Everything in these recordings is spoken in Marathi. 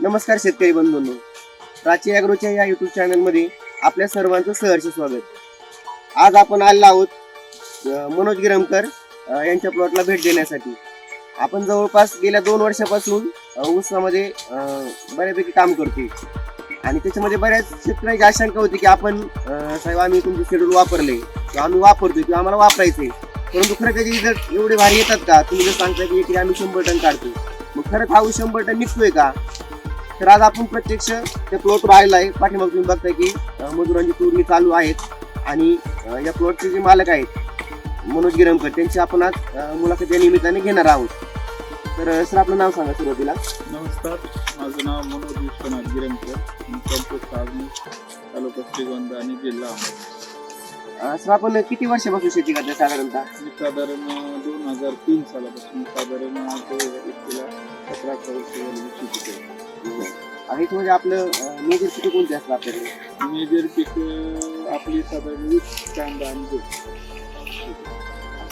नमस्कार शेतकरी बंधूंनो, प्राची ॲग्रोच्या या यूट्यूब चॅनलमध्ये आपल्या सर्वांचं सहर्ष स्वागत. आज आपण आलेलो आहोत मनोज गिरमकर यांच्या प्लॉटला भेट देण्यासाठी. आपण जवळपास गेल्या 2 वर्षापासून ऊसामध्ये बऱ्यापैकी काम करतोय आणि त्याच्यामध्ये बऱ्याच शेतकऱ्यांची आशंका होती की आपण साहेब आम्ही तुमचं शेड्यूल वापरले किंवा आम्ही वापरतोय किंवा आम्हाला वापरायचंय, परंतु खरं त्याचे रिझल्ट एवढे भारी येतात का? तुम्ही जर सांगता की एकरी आम्ही 100 टन काढतो, मग खरंच हा ऊस 100 टन निघतोय का? तर आज आपण प्रत्यक्ष त्या प्लॉटवर आलेला आहे. पाठीमाग तुम्ही बघताय की मजुरांची तोडणी चालू आहेत आणि या प्लॉटचे जे मालक आहेत मनोज गिरमकर त्यांची आपण आज मुलाखत या निमित्ताने घेणार आहोत. तर सर आपलं नाव सांगा सुरुवातीला. नमस्कार, माझं नाव मनोज विश्वनाथ गिरमकर, कंपोस्ट आर्मी, तालुका श्रीगोंदा आणि जिल्हा अहमदनगर. सर आपण किती वर्षापासून शेती करता साधारणतः? मी साधारण 2003 सालापासून साधारण आज इतकीला 17 वर्ष झाली शेती करतो. आणि म्हणजे आपलं मेजर पिकं कोणती असतात आपल्याकडे? मेजर पीक आपली साधारण ऊस, कांदा आणि गहू.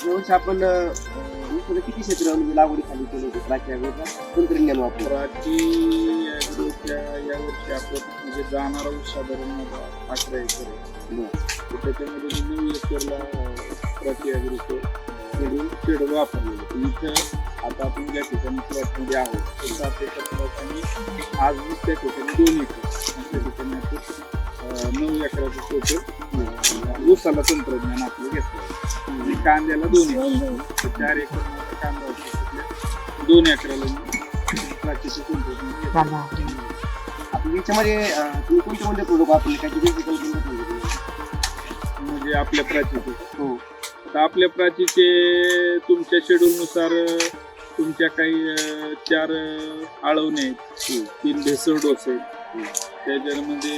वर्ष आपण ऊसाचं किती क्षेत्र म्हणजे लागवडीखाली केलं होतं प्राची ॲग्रोचा तंत्रज्ञान वापरून? प्राची ॲग्रोच्या यावर्षी आपण म्हणजे जाणारा ऊस साधारण 18 एकर आहे. तर त्याच्यामध्ये 9 एकरला प्राची ॲग्रोचं शेड्यूल वापरलेलं. इथं आता आपण ज्या ठिकाणी प्लॉटमध्ये आहोत ते 7 एकर प्लॉट आणि आज मी त्या ठिकाणी 2 एकर त्या ठिकाणी आपण 9 एकराचं टोटल ऊसाला तंत्रज्ञान आपलं घेतलं आणि कांद्याला 2 एकर 4 एकर कांदा होता, 2 एकराला प्राचीचं तंत्रज्ञान घेतलं. आपण याच्यामध्ये तुम्ही कोणते प्रोडक्ट वापरले काय म्हणजे आपल्या प्राचीचे? हो, आता आपल्या प्राचीचे तुमच्या शेड्यूलनुसार तुमच्या काही 4 आळवणे आहेत, 3 भेसळ डोस आहेत, त्याच्यामध्ये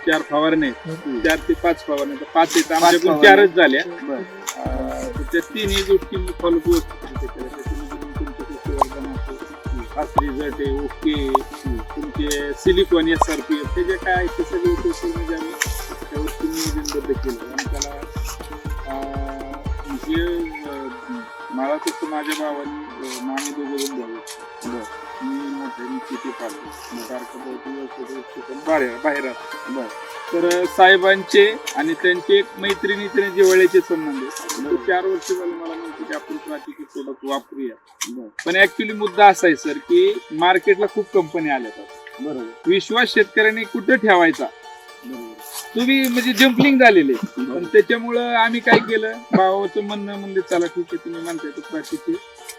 4 फवारणे आहेत, 4 ते 5 फवारणे. 5 आहेत आमच्याकडून 4च झाल्या. त्या 3ही गोष्टी मी फॉलो रिझल्ट आहे ओके. तुमचे सिलिकॉन SRP ते जे काय ते सगळे म्हणजे आम्ही त्यावरती नियोजनबद्ध केलं आणि त्याला जे मला तसं माझ्या भावाने आम्ही दोघं भाऊ, मी मोठे शेती पाळतो सारखं बाहेर असतो. तर साहेबांचे आणि त्यांचे एक मैत्रिणीचे जिव्हाळ्याचे संबंध आहे. 4 वर्ष झाले मला म्हणतो की आपण प्राचीचे प्रोडक्ट वापरूया. पण ऍक्च्युली मुद्दा असा आहे सर की मार्केटला खूप कंपनी आल्या. बरोबर, विश्वास शेतकऱ्यांनी कुठं ठेवायचा तुम्ही म्हणजे जम्पलिंग झालेले. पण त्याच्यामुळं आम्ही काय केलं, भावाचं म्हणणं म्हणजे चला ठीक आहे तुम्ही म्हणताय तर प्राचीचे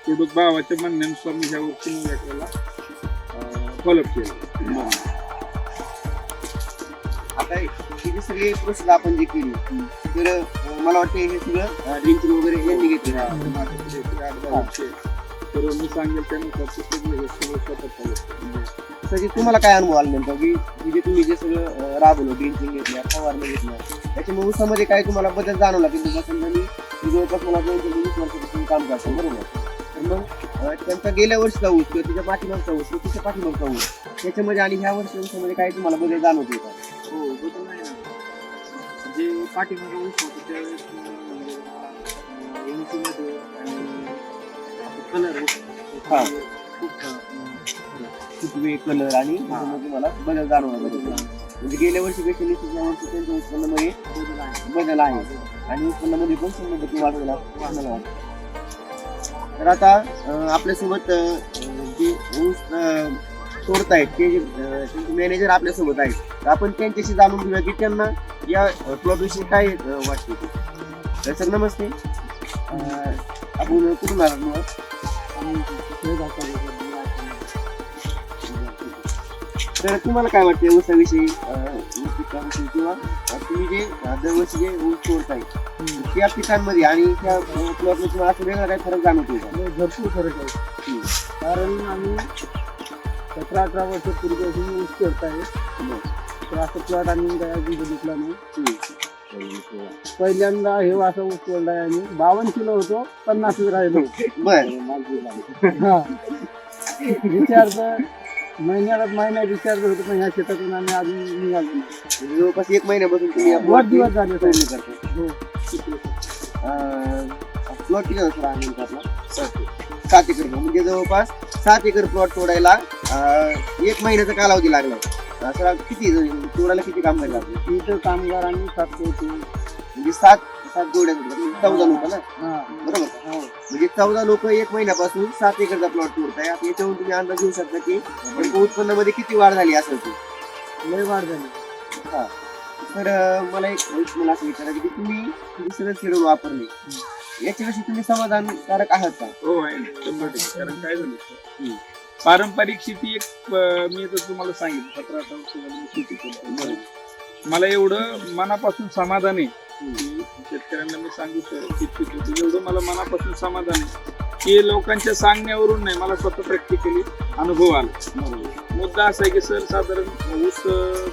प्रोडक्ट भावाच्या म्हणण्यानुसार मी ह्या वर्षी 9 एकराला फॉलोअप केलं. आता ही जी सगळी प्रोसेस आपण जे केली तर मला वाटतं हे सगळं ड्रिंकिंग वगैरे यांनी घेतलं. तर मी सांगेल त्यानुसार तरी तुम्हाला काय अनुभव आला नेमका की जे तुम्ही जे सगळं राबवलं, ड्रिंकिंग घेतल्या, फवारणी घेतल्या, त्याच्यामुळे ऊसामध्ये काय तुम्हाला बदल जाणवला की समजा मी जवळपास मला 20 वर्षापासून काम करतो, बरोबर? तर मग त्यांचा गेल्या वर्षीचा ऊस किंवा त्याच्या पाठीमागचा ऊस किंवा त्याच्या पाठीमागचा ऊस त्याच्यामध्ये आणि ह्या वर्षी ऊसामध्ये काय तुम्हाला बदल जाणवते का? हो, बदल नाही ना. जे पाठीमागे ऊस होतं त्यावेळेस उंचीमध्ये आणि कलर हा खूप कलर आणि त्याच्यामध्ये मला बदल जाणवला. म्हणजे गेल्या वर्षीपेक्षा निश्चित या वर्षी त्यांच्या उत्पन्नामध्ये बदल आहे आणि उत्पन्नामध्ये पण 100% वाढलेला वाटतं. तर आता आपल्यासोबत जे ऊस तोडतायत ते जे मॅनेजर आपल्यासोबत आहेत, तर आपण त्यांच्याशी जाणून घेऊया की त्यांना या प्लॉटविषयी काय वाटते ते. सर नमस्ते, आपण कुठून आलात मग? तर तुम्हाला काय वाटते ऊसाविषयी किंवा तुम्ही जे दरवर्षी जे ऊस तोडताय त्या पिकांमध्ये आणि त्या प्लॉटमध्ये तुम्हाला असं वेगळा काही फरक जाणवतो का? भरपूर फरक आहे. कारण आम्ही 17-18 वर्षापूर्वीपासून ऊस करताय. तर असं प्लॉट आम्ही अजून बघितला नाही. पहिल्यांदा हे असा ऊस तोडलाय आम्ही. 52 किलो होतो, 50 राहिलो. रिचार्ज महिना रिचार्ज होतो, पण ह्या शेतातून आम्ही अजून निघालो नाही. जवळपास 1 महिन्यापासून तुम्ही 8 दिवस झाले तोडणी करता. हो. प्लॉट किती होता आपला? 7 एकर. म्हणजे जवळपास 7 एकर प्लॉट तोडायला 1 महिन्याचा कालावधी लागला. असं किती तोडायला किती काम करायला लागलं? इथं कामगार आणि 7 होते. म्हणजे 7 जोड्या होत्या. 14 लोक ना, हा. बरोबर? हो. म्हणजे 14 लोक 1 महिन्यापासून 7 एकरचा प्लॉट तोडताय. आता याच्यावरून तुम्ही अंदाज घेऊ शकता की उत्पन्नामध्ये किती वाढ झाली असेल ती. लय वाढ झाली. हा. तर मला मला असं विचारायचं की तुम्ही दुसरं शेड्यूल वापरले, याच्याविषयी तुम्ही समाधानकारक आहात का? हो आहे ना, 100%. कारण काय झालं, पारंपरिक शेती मी तर तुम्हाला सांगितलं 17-18 वर्ष झाली मी शेती करतो. मला एवढं मनापासून समाधान आहे की शेतकऱ्यांना मी सांगू इच्छितो, एवढं मला मनापासून समाधान आहे की लोकांच्या सांगण्यावरून नाही, मला स्वतः प्रॅक्टिकली अनुभव आला. मुद्दा असा आहे की सर, साधारण ऊस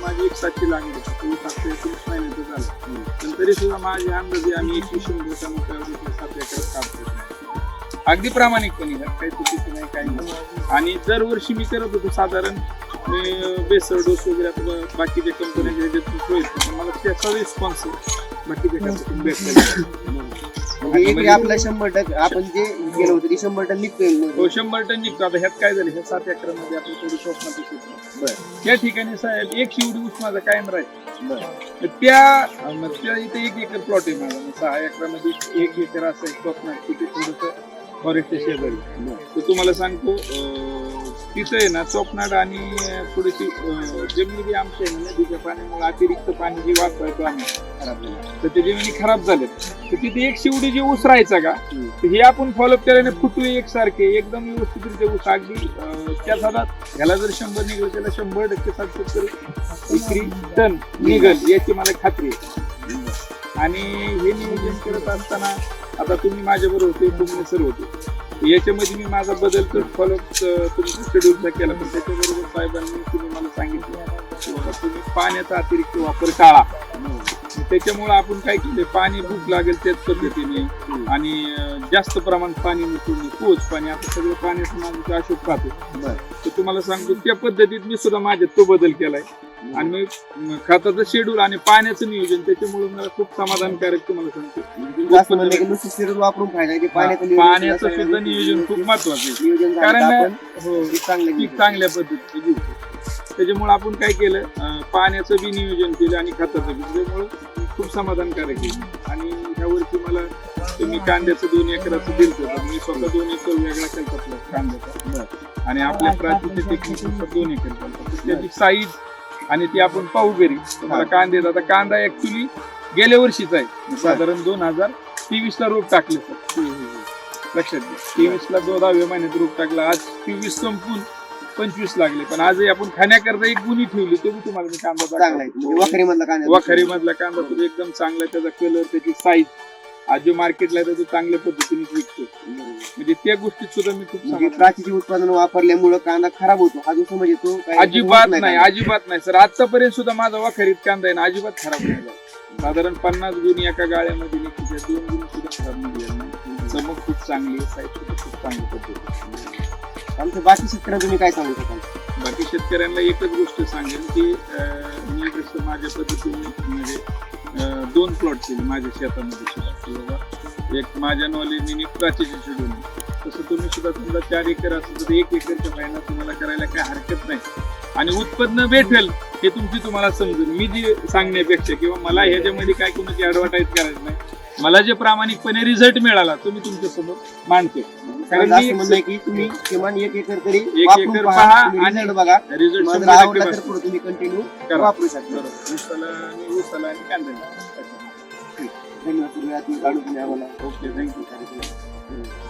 माझी 1/7 लागली होती. ऊस आता 30 महिन्याचं झालं, पण तरी सुद्धा माझे अंदाजे आम्ही 2100 मोठ्या 7 एकरात काढतो. अगदी प्रामाणिकपणे, काही चुकीचं नाही, काही नाही. आणि दरवर्षी मी करत होतो साधारण बेसर डोस वगैरे बाकीच्या कंपन्यांच्या मला त्याचा रिस्पॉन्स बाकीच्या कंपनी भेटला. म्हणजे एकरी आपला 100% आपण जे केलं होतं ते 100 टन निघतोय. हो, 100 टन निघतो. आता ह्यात काय झालं, ह्या 7 एकरामध्ये आपण थोडी स्वप्नात बरं. त्या ठिकाणी साहेब 1 शिवडी ऊस माझा कायम राहील. त्या इथे 1 एकर प्लॉट आहे माझा. 6 एकरामध्ये 1 एकर असं आहे स्वप्नात, तिथे थोडंसं फॉरेस्ट शेजारी. तर तुम्हाला सांगतो तिथं आहे ना चोपनाड आणि थोडीशी जमिनी आमच्या आहे ना नदीच्या पाण्यामुळे अतिरिक्त पाणी जे वापरतो आम्ही खराब झालं, तर ते जमिनी खराब झाले. तर तिथे 1 शिवडी जे ऊस राहायचा का, तर हे आपण फॉलोअप केल्याने फुटवे एकसारखे एकदम व्यवस्थितरित्या ऊस अगदी त्याच हातात ह्याला जर 100 निघलं त्याला 100% 60-70 एकरी टन निघल याची मला खात्री आहे. आणि हे नियोजन करत असताना आता तुम्ही माझ्याबरोबर होते, तुम्ही सर होते, याच्यामध्ये मी माझा बदल तर फॉलोअप तुमच्या शेड्यूलचा केला. पण त्याच्याबरोबर साहेबांनी तुम्ही मला सांगितलं की बाबा तुम्ही पाण्याचा अतिरिक्त वापर टाळा. त्याच्यामुळे आपण काय केलं, पाणी भूक लागेल त्याच पद्धतीने आणि जास्त प्रमाणात पाणी नसून पोच पाणी, आता सगळं पाण्याचं माझं अशोक पाहतो. तर तुम्हाला सांगतो त्या पद्धतीत मी सुद्धा माझ्यात तो बदल केलाय. आणि मग खताचं शेड्यूल आणि पाण्याचं नियोजन, त्याच्यामुळे मला खूप समाधानकारक तुम्हाला सांगतो. वापरून पाण्याचं सुद्धा नियोजन खूप महत्वाचं आहे. कारण पीक चांगल्या पद्धतीने घेऊ. त्याच्यामुळे आपण काय केलं, पाण्याचं बी नियोजन केलं आणि खताचं बी. त्याच्यामुळे खूप समाधानकारक आहे. आणि ह्या वर्षी मला तुम्ही कांद्याचं 2 एकराचं दिलं होतं. मी स्वतः 2 एकर वेगळा केला कांद्याचा, आणि आपल्या प्राचीन टेक्निक 2 एकर केला. त्याची साईज आणि ती आपण पाहू घरी. तुम्हाला कांदे, आता कांदा ऍक्च्युली गेल्या वर्षीचा आहे, साधारण 2023ला रोप टाकले सर. लक्षात घ्या, 23ला 10व्या महिन्यात रोप टाकला. आज 23 संपून 25 लागले. पण आजही आपण खाण्याकरता एक गुणी ठेवली, तो मी तुम्हाला कांदा वाखारी मधला कांदा सुद्धा एकदम चांगला, त्याचा कलर, त्याची साईज, आज जो मार्केटला तो चांगल्या पद्धतीने विकतो. म्हणजे त्या गोष्टीत सुद्धा मी खूप प्राचीचे उत्पादन वापरल्यामुळे कांदा खराब होतो हा जो समज येतो अजिबात नाही सर. आतापर्यंत सुद्धा माझा वाखारीत कांदा आहे ना अजिबात खराब नाही झाला. साधारण 50 गुण एका गाळ्यामध्ये निघते, 2 गुण सुद्धा खराब निघाले नाही. चमक खूप चांगली, साईज सुद्धा खूप चांगली पद्धती. आमच्या बाकी शेतकऱ्यांना तुम्ही काय सांगू शकाल? बाकी शेतकऱ्यांना एकच गोष्ट सांगेन की मी जसं माझ्या पद्धतीने म्हणजे 2 प्लॉट केले माझ्या शेतामध्ये सुद्धा. एक माझ्या नॉलेजने प्राचीचे शेड्यूल, तसं तुम्ही सुद्धा समजा 4 एकर असेल तर 1 एकरच्या महिना तुम्हाला करायला काय हरकत नाही. आणि उत्पन्न भेटेल हे तुम्हाला समजेल. मी जे सांगण्यापेक्षा किंवा मला ह्याच्यामध्ये काय कोणाची ऍडव्हर्टाईज करायचं नाही, मला जे प्रामाणिकपणे रिझल्ट मिळाला तो मी तुमच्यासमोर मांडतो. कारण असं म्हणणं आहे की तुम्ही किमान 1 एकर तरी 1 एकर पहा आणि बघा, रिझल्ट आवडला तर तुम्ही कंटिन्यू वापरू शकता. ऊसाला आणि कांद्याला. धन्यवाद. Okay, thank you.